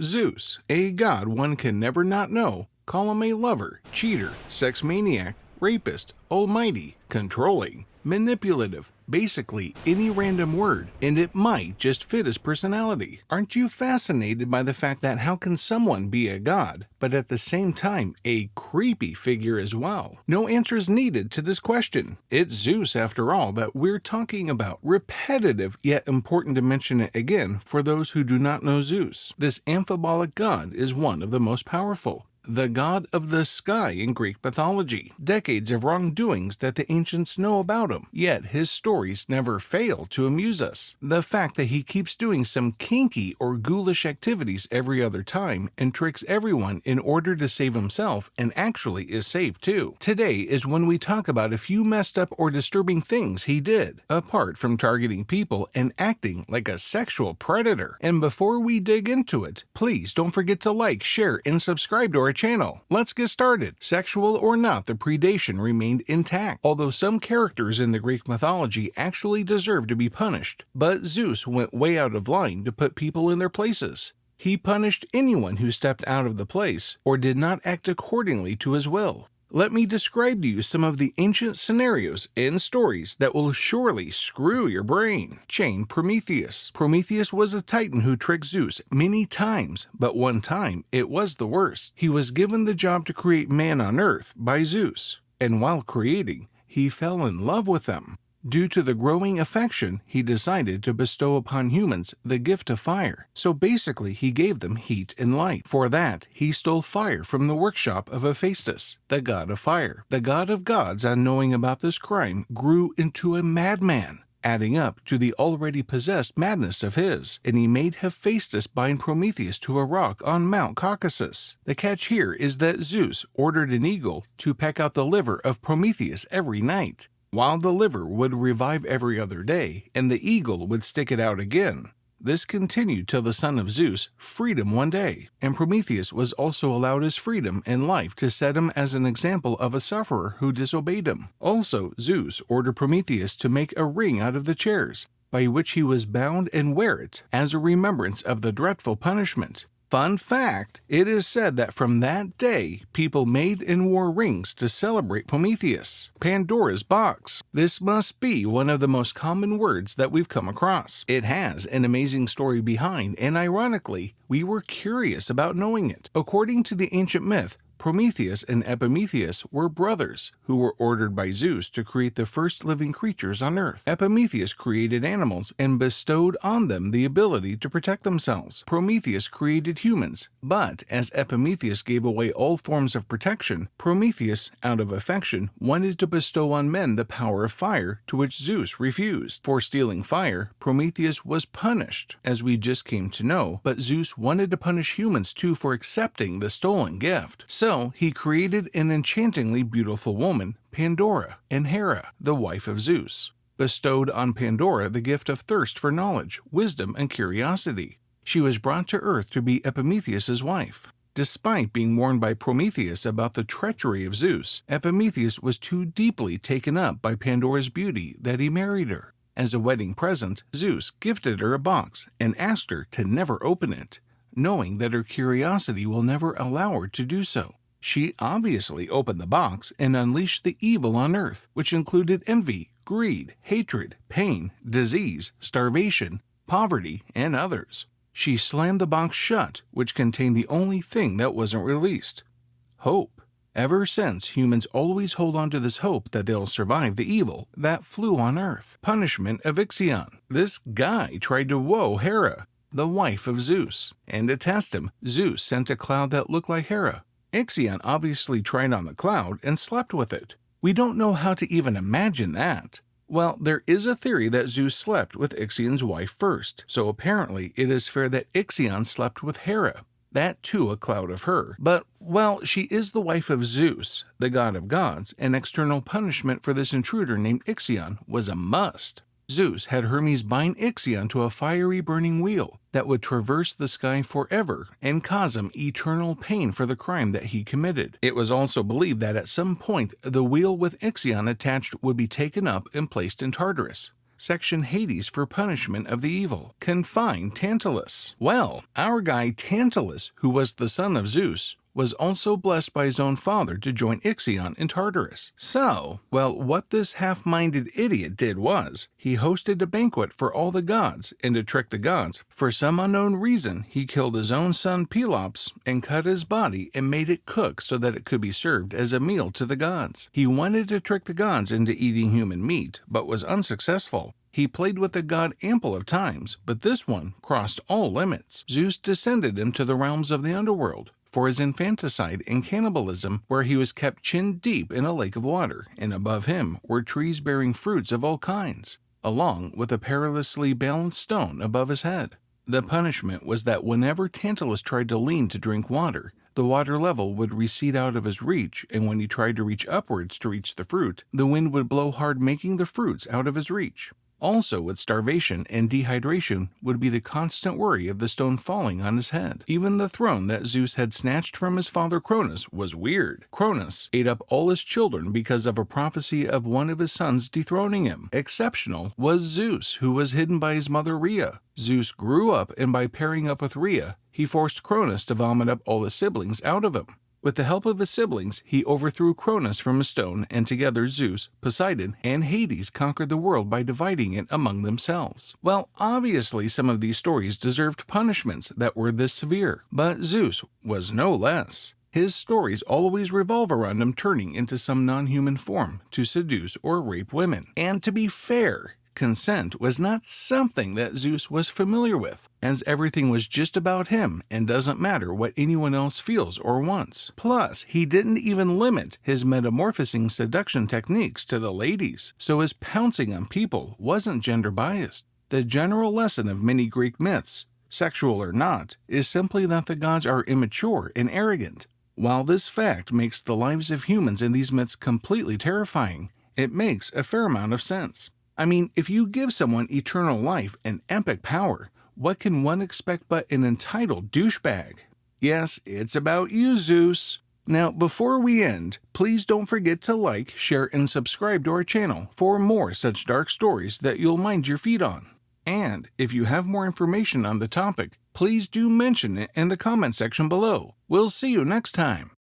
Zeus, a god one can never not know. Call him a lover, cheater, sex maniac, rapist, almighty, controlling, manipulative, basically any random word, and it might just fit his personality. Aren't you fascinated by the fact that how can someone be a god, but at the same time a creepy figure as well? No answers needed to this question. It's Zeus, after all, that we're talking about. Repetitive, yet important to mention it again for those who do not know Zeus. This amphibolic god is one of the most powerful. The god of the sky in Greek mythology. Decades of wrongdoings that the ancients know about him, yet his stories never fail to amuse us. The fact that he keeps doing some kinky or ghoulish activities every other time and tricks everyone in order to save himself and actually is saved too. Today is when we talk about a few messed up or disturbing things he did, apart from targeting people and acting like a sexual predator. And before we dig into it, please don't forget to like, share, and subscribe to our channel. Let's get started. Sexual or not, the predation remained intact, although some characters in the Greek mythology actually deserve to be punished. But Zeus went way out of line to put people in their places. He punished anyone who stepped out of the place or did not act accordingly to his will. Let me describe to you some of the ancient scenarios and stories that will surely screw your brain. Chain Prometheus. Prometheus was a titan who tricked Zeus many times, but one time it was the worst. He was given the job to create man on earth by Zeus, and while creating, he fell in love with them. Due to the growing affection, he decided to bestow upon humans the gift of fire. So basically, he gave them heat and light. For that, he stole fire from the workshop of Hephaestus, the god of fire. The god of gods, on knowing about this crime, grew into a madman, adding up to the already possessed madness of his, and he made Hephaestus bind Prometheus to a rock on Mount Caucasus. The catch here is that Zeus ordered an eagle to peck out the liver of Prometheus every night, while the liver would revive every other day, and the eagle would stick it out again. This continued till the son of Zeus freed him one day, and Prometheus was also allowed his freedom and life to set him as an example of a sufferer who disobeyed him. Also, Zeus ordered Prometheus to make a ring out of the chairs, by which he was bound and wear it as a remembrance of the dreadful punishment. Fun fact, it is said that from that day, people made and wore rings to celebrate Prometheus. Pandora's box. This must be one of the most common words that we've come across. It has an amazing story behind, and ironically, we were curious about knowing it. According to the ancient myth, Prometheus and Epimetheus were brothers who were ordered by Zeus to create the first living creatures on earth. Epimetheus created animals and bestowed on them the ability to protect themselves. Prometheus created humans, but as Epimetheus gave away all forms of protection, Prometheus, out of affection, wanted to bestow on men the power of fire, to which Zeus refused. For stealing fire, Prometheus was punished, as we just came to know, but Zeus wanted to punish humans too for accepting the stolen gift. So he created an enchantingly beautiful woman, Pandora, and Hera, the wife of Zeus, bestowed on Pandora the gift of thirst for knowledge, wisdom, and curiosity. She was brought to earth to be Epimetheus' wife. Despite being warned by Prometheus about the treachery of Zeus, Epimetheus was too deeply taken up by Pandora's beauty that he married her. As a wedding present, Zeus gifted her a box and asked her to never open it, knowing that her curiosity will never allow her to do so. She obviously opened the box and unleashed the evil on earth, which included envy, greed, hatred, pain, disease, starvation, poverty, and others. She slammed the box shut, which contained the only thing that wasn't released: hope. Ever since, humans always hold on to this hope that they'll survive the evil that flew on earth. Punishment of Ixion. This guy tried to woo Hera, the wife of Zeus, and to test him, Zeus sent a cloud that looked like Hera. Ixion obviously tried on the cloud and slept with it. We don't know how to even imagine that. Well, there is a theory that Zeus slept with Ixion's wife first, so apparently it is fair that Ixion slept with Hera. That too a cloud of her. But, well, she is the wife of Zeus, the god of gods, and external punishment for this intruder named Ixion was a must. Zeus had Hermes bind Ixion to a fiery burning wheel that would traverse the sky forever and cause him eternal pain for the crime that he committed. It was also believed that at some point the wheel with Ixion attached would be taken up and placed in Tartarus, section Hades for punishment of the evil, confined Tantalus. Well, our guy Tantalus, who was the son of Zeus, was also blessed by his own father to join Ixion in Tartarus. So, well, what this half-minded idiot did was, he hosted a banquet for all the gods, and to trick the gods, for some unknown reason, he killed his own son Pelops and cut his body and made it cook so that it could be served as a meal to the gods. He wanted to trick the gods into eating human meat, but was unsuccessful. He played with the god ample of times, but this one crossed all limits. Zeus descended him to the realms of the underworld for his infanticide and cannibalism, where he was kept chin-deep in a lake of water, and above him were trees bearing fruits of all kinds, along with a perilously balanced stone above his head. The punishment was that whenever Tantalus tried to lean to drink water, the water level would recede out of his reach, and when he tried to reach upwards to reach the fruit, the wind would blow hard, making the fruits out of his reach. Also, with starvation and dehydration would be the constant worry of the stone falling on his head. Even the throne that Zeus had snatched from his father Cronus was weird. Cronus ate up all his children because of a prophecy of one of his sons dethroning him. Exceptional was Zeus, who was hidden by his mother Rhea. Zeus grew up, and by pairing up with Rhea, he forced Cronus to vomit up all his siblings out of him. With the help of his siblings, he overthrew Cronus from a stone, and together Zeus, Poseidon, and Hades conquered the world by dividing it among themselves. Well, obviously some of these stories deserved punishments that were this severe, but Zeus was no less. His stories always revolve around him turning into some non-human form to seduce or rape women. And to be fair, consent was not something that Zeus was familiar with, as everything was just about him and doesn't matter what anyone else feels or wants. Plus, he didn't even limit his metamorphosing seduction techniques to the ladies, so his pouncing on people wasn't gender-biased. The general lesson of many Greek myths, sexual or not, is simply that the gods are immature and arrogant. While this fact makes the lives of humans in these myths completely terrifying, it makes a fair amount of sense. I mean, if you give someone eternal life and epic power, what can one expect but an entitled douchebag? Yes, it's about you, Zeus. Now, before we end, please don't forget to like, share, and subscribe to our channel for more such dark stories that you'll mind your feet on. And if you have more information on the topic, please do mention it in the comment section below. We'll see you next time.